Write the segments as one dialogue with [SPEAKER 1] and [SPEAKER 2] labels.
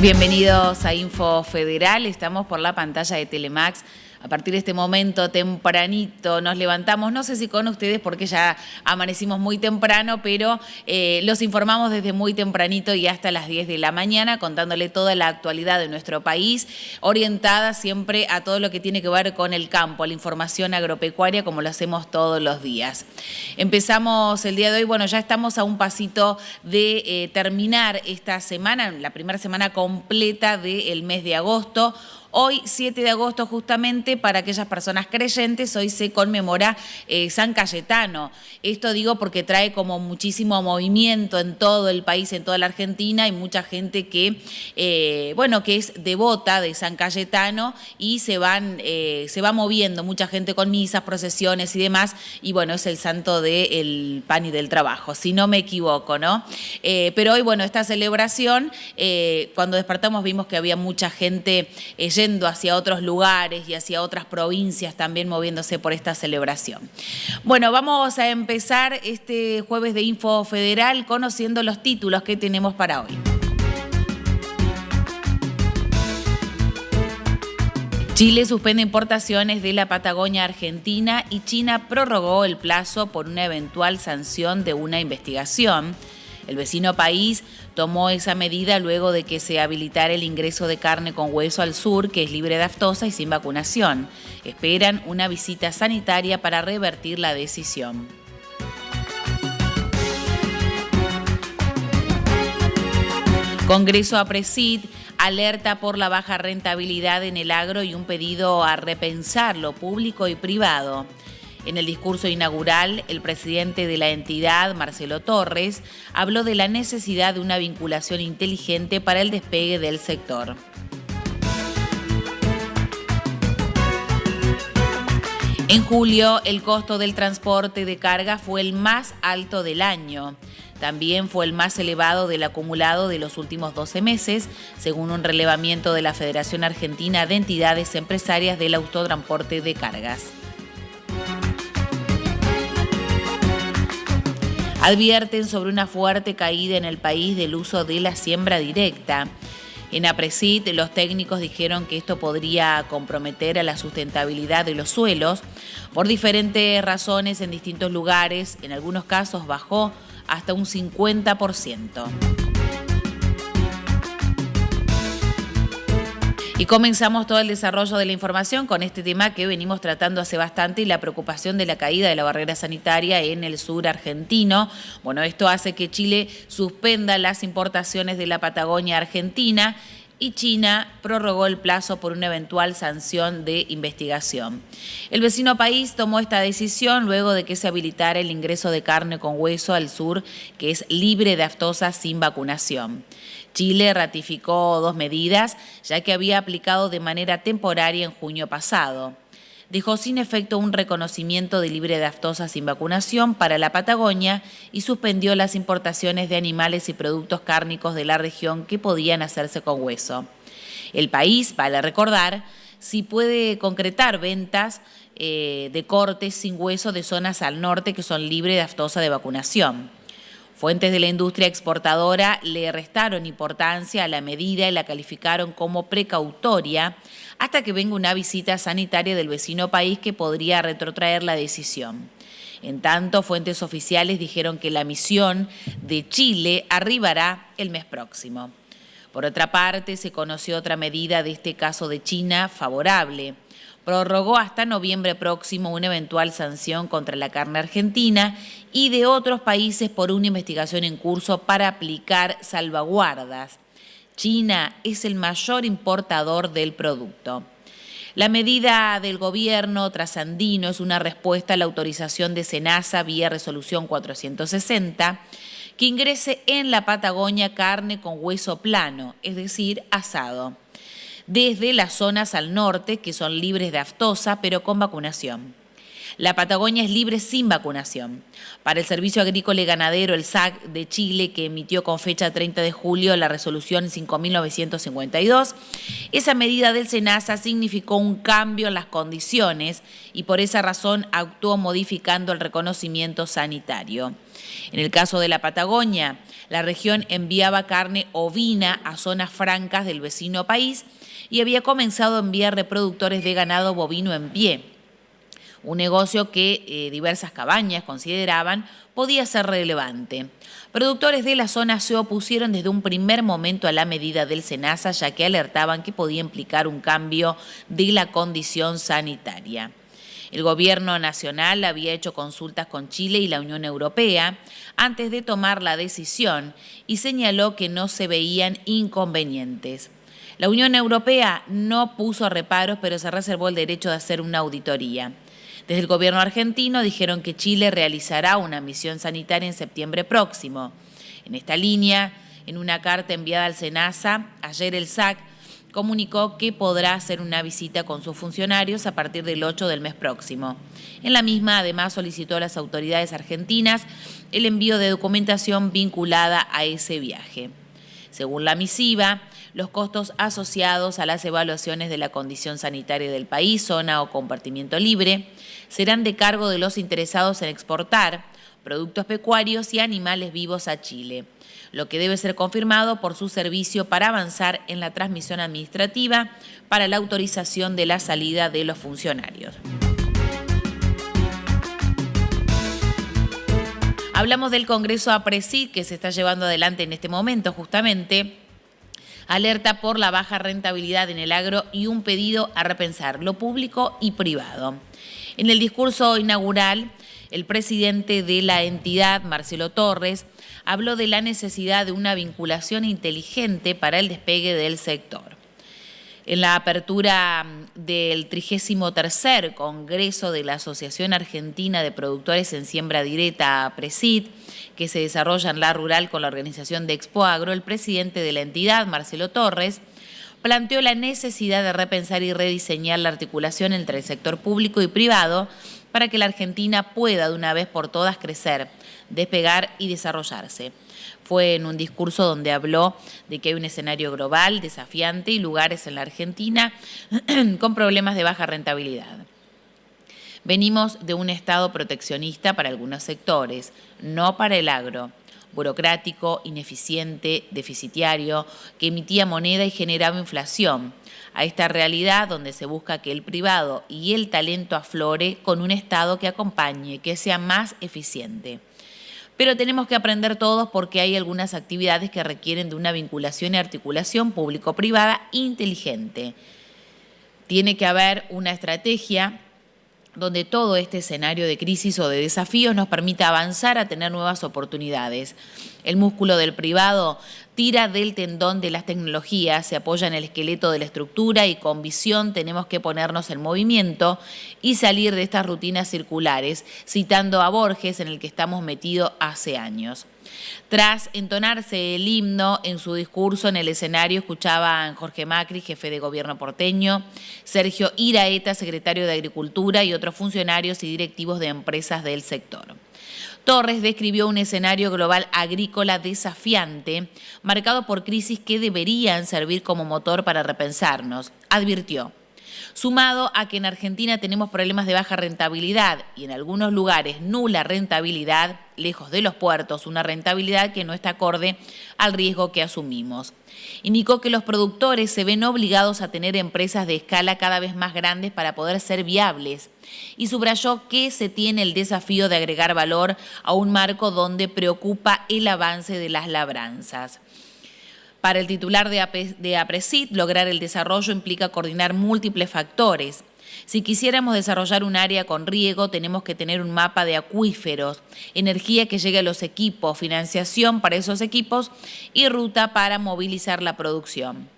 [SPEAKER 1] Bienvenidos a Info Federal, estamos por la pantalla de Telemax. A partir de este momento, tempranito, nos levantamos, no sé si con ustedes porque ya amanecimos muy temprano, pero los informamos desde muy tempranito y hasta las 10 de la mañana, contándole toda la actualidad de nuestro país, orientada siempre a todo lo que tiene que ver con el campo, la información agropecuaria, como lo hacemos todos los días. Empezamos el día de hoy, bueno, ya estamos a un pasito de terminar esta semana, la primera semana completa del mes de agosto. Hoy, 7 de agosto, justamente, para aquellas personas creyentes, hoy se conmemora San Cayetano. Esto digo porque trae como muchísimo movimiento en todo el país, en toda la Argentina. Hay mucha gente que, que es devota de San Cayetano y se va moviendo mucha gente con misas, procesiones y demás. Y bueno, es el santo del pan y del trabajo, si no me equivoco, ¿no? Pero hoy, bueno, esta celebración, cuando despertamos vimos que había mucha gente yendo hacia otros lugares y hacia otras provincias también moviéndose por esta celebración. Bueno, vamos a empezar este jueves de Info Federal conociendo los títulos que tenemos para hoy. Chile suspende importaciones de la Patagonia Argentina y China prorrogó el plazo por una eventual sanción de una investigación. El vecino país tomó esa medida luego de que se habilitara el ingreso de carne con hueso al sur, que es libre de aftosa y sin vacunación. Esperan una visita sanitaria para revertir la decisión. Congreso APRESID alerta por la baja rentabilidad en el agro y un pedido a repensar lo público y privado. En el discurso inaugural, el presidente de la entidad, Marcelo Torres, habló de la necesidad de una vinculación inteligente para el despegue del sector. En julio, el costo del transporte de carga fue el más alto del año. También fue el más elevado del acumulado de los últimos 12 meses, según un relevamiento de la Federación Argentina de Entidades Empresarias del Autotransporte de Cargas. Advierten sobre una fuerte caída en el país del uso de la siembra directa. En APRESID, los técnicos dijeron que esto podría comprometer a la sustentabilidad de los suelos por diferentes razones en distintos lugares. En algunos casos bajó hasta un 50%. Y comenzamos todo el desarrollo de la información con este tema que venimos tratando hace bastante y la preocupación de la caída de la barrera sanitaria en el sur argentino. Bueno, esto hace que Chile suspenda las importaciones de la Patagonia Argentina y China prorrogó el plazo por una eventual sanción de investigación. El vecino país tomó esta decisión luego de que se habilitara el ingreso de carne con hueso al sur, que es libre de aftosa sin vacunación. Chile ratificó dos medidas, ya que había aplicado de manera temporaria en junio pasado. Dejó sin efecto un reconocimiento de libre de aftosa sin vacunación para la Patagonia y suspendió las importaciones de animales y productos cárnicos de la región que podían hacerse con hueso. El país, vale recordar, sí puede concretar ventas de cortes sin hueso de zonas al norte que son libres de aftosa de vacunación. Fuentes de la industria exportadora le restaron importancia a la medida y la calificaron como precautoria hasta que venga una visita sanitaria del vecino país que podría retrotraer la decisión. En tanto, fuentes oficiales dijeron que la misión de Chile arribará el mes próximo. Por otra parte, se conoció otra medida de este caso de China favorable. Prorrogó hasta noviembre próximo una eventual sanción contra la carne argentina y de otros países por una investigación en curso para aplicar salvaguardas. China es el mayor importador del producto. La medida del gobierno trasandino es una respuesta a la autorización de SENASA vía resolución 460 que ingrese en la Patagonia carne con hueso plano, es decir, asado, desde las zonas al norte, que son libres de aftosa, pero con vacunación. La Patagonia es libre sin vacunación. Para el Servicio Agrícola y Ganadero, el SAC de Chile, que emitió con fecha 30 de julio la resolución 5.952, esa medida del SENASA significó un cambio en las condiciones y por esa razón actuó modificando el reconocimiento sanitario. En el caso de la Patagonia, La región enviaba carne ovina a zonas francas del vecino país y había comenzado a enviar reproductores de ganado bovino en pie, un negocio que diversas cabañas consideraban podía ser relevante. Productores de la zona se opusieron desde un primer momento a la medida del SENASA, ya que alertaban que podía implicar un cambio de la condición sanitaria. El gobierno nacional había hecho consultas con Chile y la Unión Europea antes de tomar la decisión y señaló que no se veían inconvenientes. La Unión Europea no puso reparos, pero se reservó el derecho de hacer una auditoría. Desde el gobierno argentino dijeron que Chile realizará una misión sanitaria en septiembre próximo. En esta línea, en una carta enviada al SENASA, ayer el SAC comunicó que podrá hacer una visita con sus funcionarios a partir del 8 del mes próximo. En la misma, además, solicitó a las autoridades argentinas el envío de documentación vinculada a ese viaje. Según la misiva, los costos asociados a las evaluaciones de la condición sanitaria del país, zona o compartimiento libre, serán de cargo de los interesados en exportar productos pecuarios y animales vivos a Chile, lo que debe ser confirmado por su servicio para avanzar en la transmisión administrativa para la autorización de la salida de los funcionarios. Hablamos del Congreso APRESID que se está llevando adelante en este momento justamente. Alerta por la baja rentabilidad en el agro y un pedido a repensar lo público y privado. En el discurso inaugural, el presidente de la entidad, Marcelo Torres, habló de la necesidad de una vinculación inteligente para el despegue del sector. En la apertura del 33º Congreso de la Asociación Argentina de Productores en Siembra Directa, APRESID, que se desarrolla en La Rural con la organización de Expoagro, el presidente de la entidad, Marcelo Torres, planteó la necesidad de repensar y rediseñar la articulación entre el sector público y privado para que la Argentina pueda de una vez por todas crecer, despegar y desarrollarse. Fue en un discurso donde habló de que hay un escenario global desafiante y lugares en la Argentina con problemas de baja rentabilidad. Venimos de un Estado proteccionista para algunos sectores, no para el agro, burocrático, ineficiente, deficitario, que emitía moneda y generaba inflación, a esta realidad donde se busca que el privado y el talento aflore con un Estado que acompañe, que sea más eficiente. Pero tenemos que aprender todos porque hay algunas actividades que requieren de una vinculación y articulación público-privada inteligente. Tiene que haber una estrategia donde todo este escenario de crisis o de desafíos nos permita avanzar a tener nuevas oportunidades. El músculo del privado tira del tendón de las tecnologías, se apoya en el esqueleto de la estructura y con visión tenemos que ponernos en movimiento y salir de estas rutinas circulares, citando a Borges, en el que estamos metidos hace años. Tras entonarse el himno en su discurso en el escenario, escuchaban Jorge Macri, jefe de gobierno porteño, Sergio Iraeta, secretario de Agricultura y otros funcionarios y directivos de empresas del sector. Torres describió un escenario global agrícola desafiante, marcado por crisis que deberían servir como motor para repensarnos. Advirtió: sumado a que en Argentina tenemos problemas de baja rentabilidad y en algunos lugares nula rentabilidad, lejos de los puertos, una rentabilidad que no está acorde al riesgo que asumimos. Indicó que los productores se ven obligados a tener empresas de escala cada vez más grandes para poder ser viables y subrayó que se tiene el desafío de agregar valor a un marco donde preocupa el avance de las labranzas. Para el titular de APRESID, lograr el desarrollo implica coordinar múltiples factores. Si quisiéramos desarrollar un área con riego, tenemos que tener un mapa de acuíferos, energía que llegue a los equipos, financiación para esos equipos y ruta para movilizar la producción.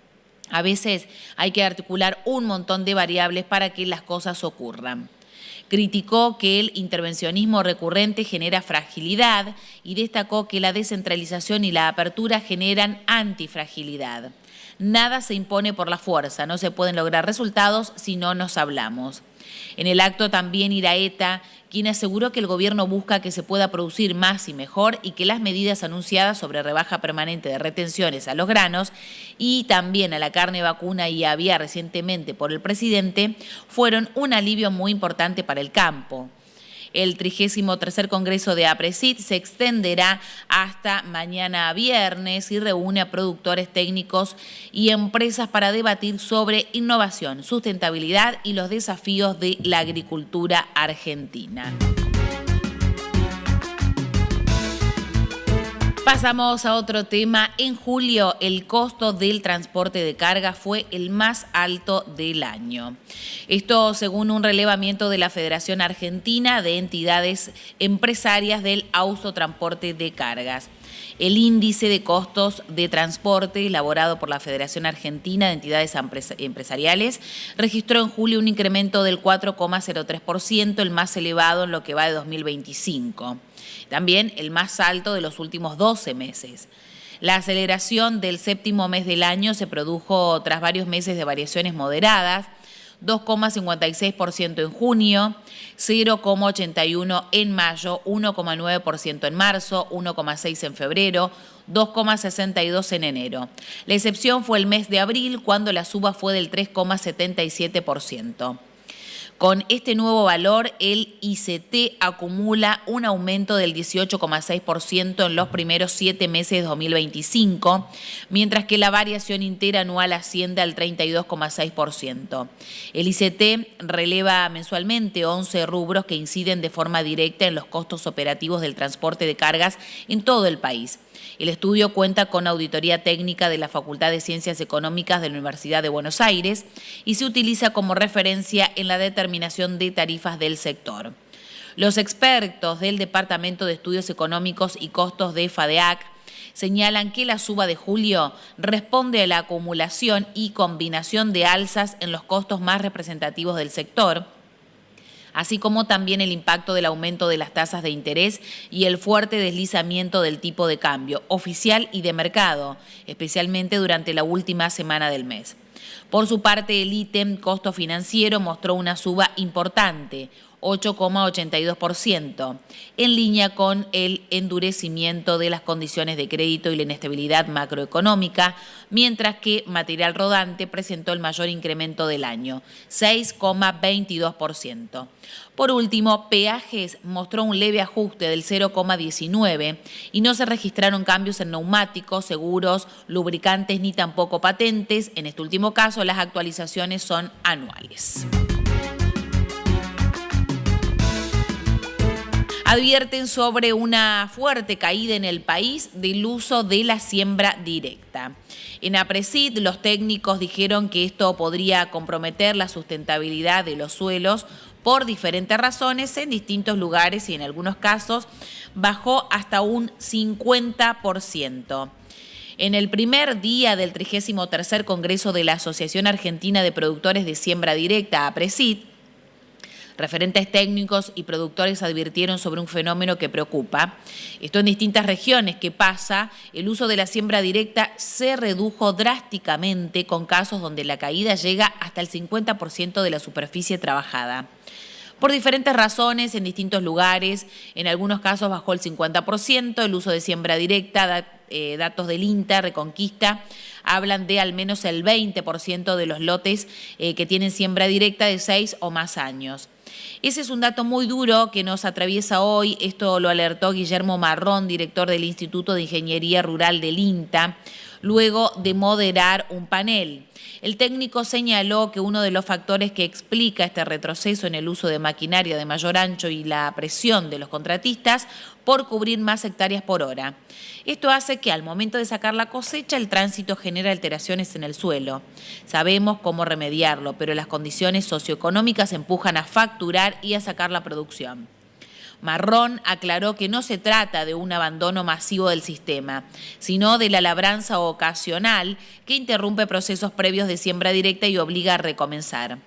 [SPEAKER 1] A veces hay que articular un montón de variables para que las cosas ocurran. Criticó que el intervencionismo recurrente genera fragilidad y destacó que la descentralización y la apertura generan antifragilidad. Nada se impone por la fuerza, no se pueden lograr resultados si no nos hablamos. En el acto también Iraeta, quien aseguró que el gobierno busca que se pueda producir más y mejor y que las medidas anunciadas sobre rebaja permanente de retenciones a los granos y también a la carne vacuna y aviar recientemente por el presidente fueron un alivio muy importante para el campo. El 33º Congreso de APRESID se extenderá hasta mañana viernes y reúne a productores técnicos y empresas para debatir sobre innovación, sustentabilidad y los desafíos de la agricultura argentina. Pasamos a otro tema. En julio, el costo del transporte de carga fue el más alto del año. Esto según un relevamiento de la Federación Argentina de Entidades Empresarias del Autotransporte de Cargas. El índice de costos de transporte elaborado por la Federación Argentina de Entidades Empresariales registró en julio un incremento del 4,03%, el más elevado en lo que va de 2025. También el más alto de los últimos 12 meses. La aceleración del séptimo mes del año se produjo tras varios meses de variaciones moderadas, 2,56% en junio, 0,81% en mayo, 1,9% en marzo, 1,6% en febrero, 2,62% en enero. La excepción fue el mes de abril, cuando la suba fue del 3,77%. Con este nuevo valor, el ICT acumula un aumento del 18,6% en los primeros 7 meses de 2025, mientras que la variación interanual asciende al 32,6%. El ICT releva mensualmente 11 rubros que inciden de forma directa en los costos operativos del transporte de cargas en todo el país. El estudio cuenta con auditoría técnica de la Facultad de Ciencias Económicas de la Universidad de Buenos Aires y se utiliza como referencia en la determinación de tarifas del sector. Los expertos del Departamento de Estudios Económicos y Costos de FADEAC señalan que la suba de julio responde a la acumulación y combinación de alzas en los costos más representativos del sector, así como también el impacto del aumento de las tasas de interés y el fuerte deslizamiento del tipo de cambio oficial y de mercado, especialmente durante la última semana del mes. Por su parte, el ítem costo financiero mostró una suba importante, 8,82%, en línea con el endurecimiento de las condiciones de crédito y la inestabilidad macroeconómica, mientras que material rodante presentó el mayor incremento del año, 6,22%. Por último, peajes mostró un leve ajuste del 0,19% y no se registraron cambios en neumáticos, seguros, lubricantes ni tampoco patentes. En este último caso, las actualizaciones son anuales. Advierten sobre una fuerte caída en el país del uso de la siembra directa. En APRESID, los técnicos dijeron que esto podría comprometer la sustentabilidad de los suelos por diferentes razones en distintos lugares y en algunos casos bajó hasta un 50%. En el primer día del 33º Congreso de la Asociación Argentina de Productores de Siembra Directa, APRESID, referentes técnicos y productores advirtieron sobre un fenómeno que preocupa. Esto en distintas regiones. ¿Qué pasa? El uso de la siembra directa se redujo drásticamente, con casos donde la caída llega hasta el 50% de la superficie trabajada. Por diferentes razones, en distintos lugares, en algunos casos bajó el 50%, el uso de siembra directa, datos del INTA, Reconquista, hablan de al menos el 20% de los lotes que tienen siembra directa de 6 o más años. Ese es un dato muy duro que nos atraviesa hoy. Esto lo alertó Guillermo Marrón, director del Instituto de Ingeniería Rural del INTA, luego de moderar un panel. El técnico señaló que uno de los factores que explica este retroceso en el uso de maquinaria de mayor ancho y la presión de los contratistas por cubrir más hectáreas por hora. Esto hace que al momento de sacar la cosecha el tránsito genere alteraciones en el suelo. Sabemos cómo remediarlo, pero las condiciones socioeconómicas empujan a facturar y a sacar la producción. Marrón aclaró que no se trata de un abandono masivo del sistema, sino de la labranza ocasional que interrumpe procesos previos de siembra directa y obliga a recomenzar.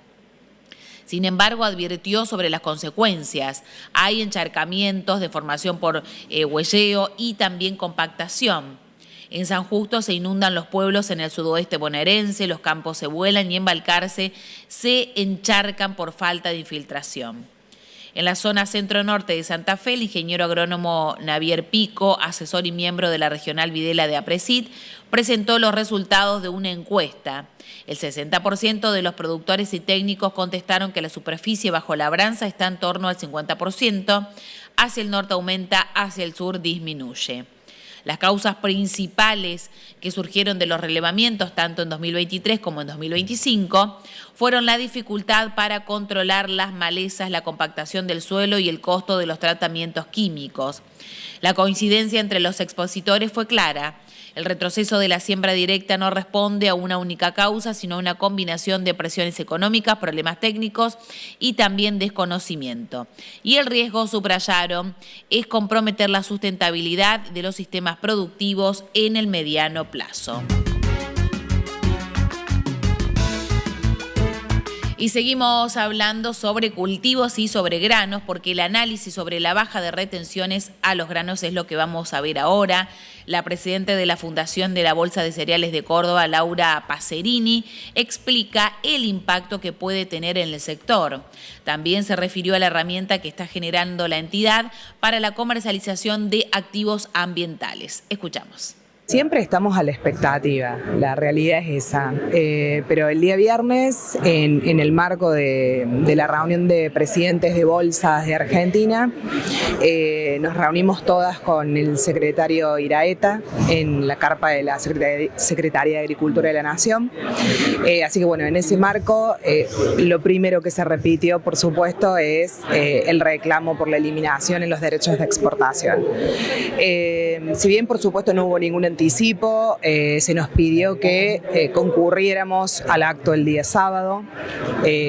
[SPEAKER 1] Sin embargo, advirtió sobre las consecuencias. Hay encharcamientos, deformación por huelleo y también compactación. En San Justo se inundan los pueblos en el sudoeste bonaerense, los campos se vuelan y en Balcarce se encharcan por falta de infiltración. En la zona centro-norte de Santa Fe, el ingeniero agrónomo Navier Pico, asesor y miembro de la Regional Videla de APRESID, presentó los resultados de una encuesta. El 60% de los productores y técnicos contestaron que la superficie bajo labranza está en torno al 50%, hacia el norte aumenta, hacia el sur disminuye. Las causas principales que surgieron de los relevamientos, tanto en 2023 como en 2025, fueron la dificultad para controlar las malezas, la compactación del suelo y el costo de los tratamientos químicos. La coincidencia entre los expositores fue clara. El retroceso de la siembra directa no responde a una única causa, sino a una combinación de presiones económicas, problemas técnicos y también desconocimiento. Y el riesgo, subrayaron, es comprometer la sustentabilidad de los sistemas productivos en el mediano plazo. Y seguimos hablando sobre cultivos y sobre granos, porque el análisis sobre la baja de retenciones a los granos es lo que vamos a ver ahora. La presidenta de la Fundación de la Bolsa de Cereales de Córdoba, Laura Pacerini, explica el impacto que puede tener en el sector. También se refirió a la herramienta que está generando la entidad para la comercialización de activos ambientales. Escuchamos.
[SPEAKER 2] Siempre estamos a la expectativa, la realidad es esa, pero el día viernes, en el marco de la reunión de presidentes de bolsas de Argentina, nos reunimos todas con el secretario Iraeta en la carpa de la Secretaría de Agricultura de la Nación. Así que bueno, en ese marco, lo primero que se repitió, por supuesto, es el reclamo por la eliminación en los derechos de exportación. Si bien, por supuesto, no hubo ningún anticipo, se nos pidió que concurriéramos al acto el día sábado,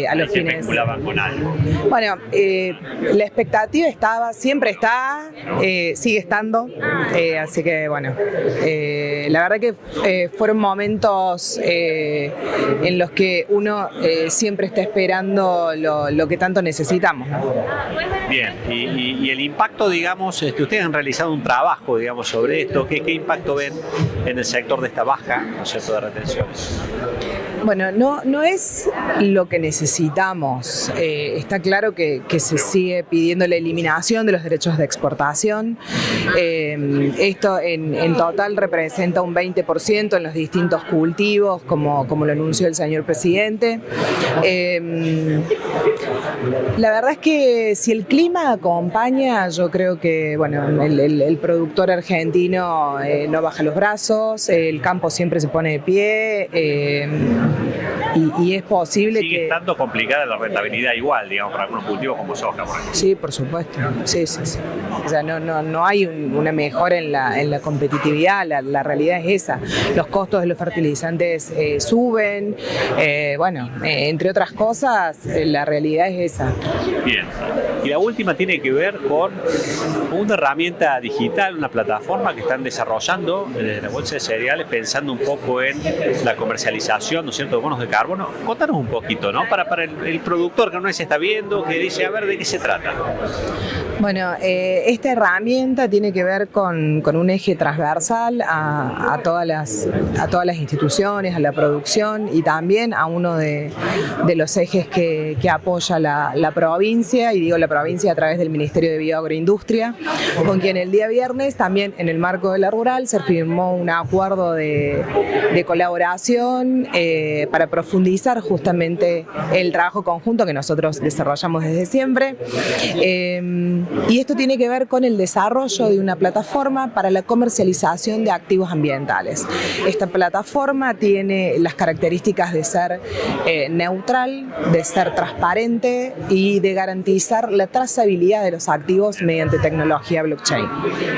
[SPEAKER 2] a los fines.
[SPEAKER 3] ¿Especulaban con algo?
[SPEAKER 2] Bueno, la expectativa estaba, siempre está, sigue estando, así que bueno, la verdad que fueron momentos en los que uno siempre está esperando lo que tanto necesitamos, ¿no?
[SPEAKER 3] Bien, y el impacto, digamos, ustedes han realizado un trabajo, digamos, sobre esto. ¿Qué impacto ven en el sector de esta baja, ¿no es cierto?, de retenciones?
[SPEAKER 2] Bueno, no es lo que necesitamos. Está claro que se sigue pidiendo la eliminación de los derechos de exportación. Esto en total representa un 20% en los distintos cultivos, como lo anunció el señor presidente. La verdad es que si el clima acompaña, yo creo que bueno, el productor argentino no baja los brazos, el campo siempre se pone de pie. Y es posible
[SPEAKER 3] sigue estando complicada la rentabilidad igual, digamos, para algunos cultivos como soja, por ejemplo.
[SPEAKER 2] Sí, por supuesto. Sí. O sea, no hay una mejora en la competitividad, la realidad es esa. Los costos de los fertilizantes suben, entre otras cosas, la realidad es esa.
[SPEAKER 3] Bien. Y la última tiene que ver con una herramienta digital, una plataforma que están desarrollando desde la Bolsa de Cereales, pensando un poco en la comercialización, ¿no es cierto?, de bonos de carbono. Contanos un poquito, ¿no? Para el productor que no se está viendo, que dice, a ver, ¿de qué se trata?
[SPEAKER 2] Bueno, esta herramienta tiene que ver con un eje transversal a todas las instituciones, a la producción y también a uno de los ejes que apoya la provincia, y digo la provincia a través del Ministerio de Bioagroindustria, con quien el día viernes también en el marco de la rural se firmó un acuerdo de colaboración para profundizar justamente el trabajo conjunto que nosotros desarrollamos desde siempre. Y esto tiene que ver con el desarrollo de una plataforma para la comercialización de activos ambientales. Esta plataforma tiene las características de ser neutral, de ser transparente y de garantizar la trazabilidad de los activos mediante tecnología blockchain.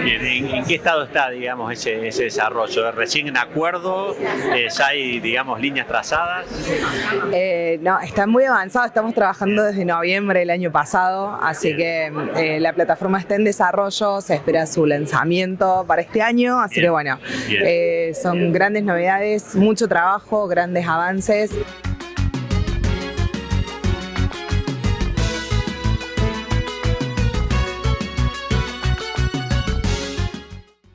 [SPEAKER 3] Bien, ¿en qué estado está, digamos, ese desarrollo? ¿Recién en acuerdo? ¿Ya hay, digamos, líneas trazadas?
[SPEAKER 2] No, está muy avanzado. Estamos trabajando desde noviembre del año pasado, así que la plataforma está en desarrollo, se espera su lanzamiento para este año, así que bueno, son grandes novedades, mucho trabajo, grandes avances.